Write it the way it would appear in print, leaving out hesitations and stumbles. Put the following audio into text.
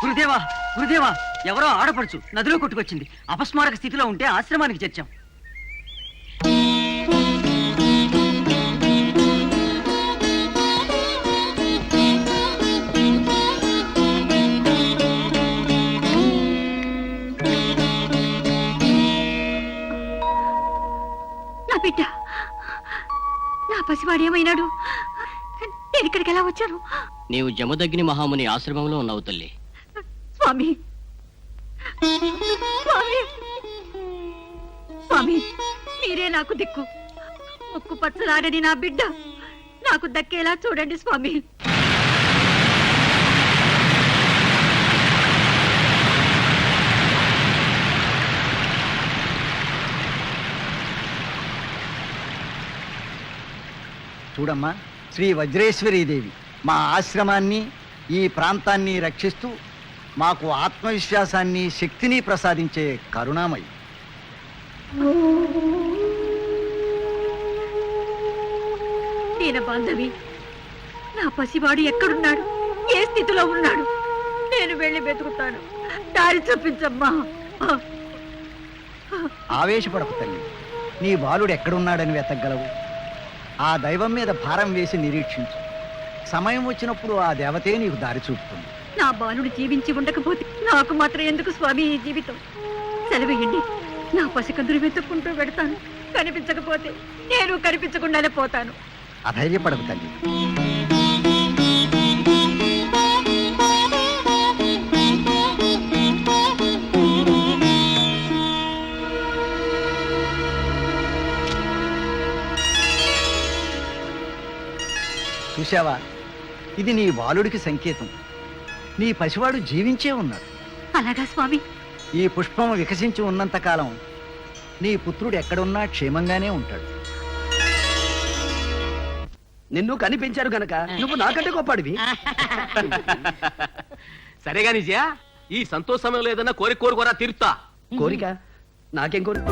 గురుదేవా గురుదేవా, ఎవరో ఆడపడుచు నదిలో కొట్టుకొచ్చింది. అపస్మారక స్థితిలో ఉంటే ఆశ్రమానికి చేర్చాం. నా బిడ్డ, నా పసివాడు ఏమైనాడు? నేను ఇక్కడికి ఎలా వచ్చాను? నీవు జమదగ్ని మహాముని ఆశ్రమంలో ఉన్నావు తల్లి. స్వామి, స్వామి, స్వామి, మీరే నాకు దిక్కు. ముక్కు పచ్చలాడని నా బిడ్డ నాకు దక్కేలా చూడండి స్వామి. చూడమ్మా, శ్రీ వజ్రేశ్వరీదేవి మా ఆశ్రమాన్ని, ఈ ప్రాంతాన్ని రక్షిస్తూ మాకు ఆత్మవిశ్వాసాన్ని, శక్తిని ప్రసాదించే కరుణామయి. దీన బాంధవి, నా పసివాడు ఎక్కడున్నాడు? ఏ స్థితిలో ఉన్నాడు? నేను వెళ్ళి వెతుకుతాను. దారి చూపించమ్మా. ఆవేశపడకు తల్లి, నీ బాలుడు ఎక్కడున్నాడని వెతకగలవు. ఆ దైవం మీద భారం వేసి నిరీక్షించు. సమయం వచ్చినప్పుడు ఆ దేవతే నీకు దారి చూపుతుంది. నా బాలుడు జీవించి ఉండకపోతే నాకు మాత్రం ఎందుకు స్వామి ఈ జీవితం? సెలవేయండి, నా పసికందులు వెతుక్కుంటూ పెడతాను. కనిపించకపోతే నేను కనిపించకుండానే పోతాను. అధైర్యపడకు తల్లి. చూశావా, ఇది నీ బాలుడికి సంకేతం. నీ పసివాడు జీవించే ఉన్నాడు. అలాగా స్వామి? ఈ పుష్పం వికసించి ఉన్నంతకాలం నీ పుత్రుడు ఎక్కడున్నా క్షేమంగానే ఉంటాడు. నిన్ను కనిపించారు గనక నువ్వు నాకంటే గొప్పడివి. సరేగా నిజయా, ఈ సంతోషం లేదన్నా కోరికోరుకోరా తీరుతా. కోరిక? నాకేం కోరిక?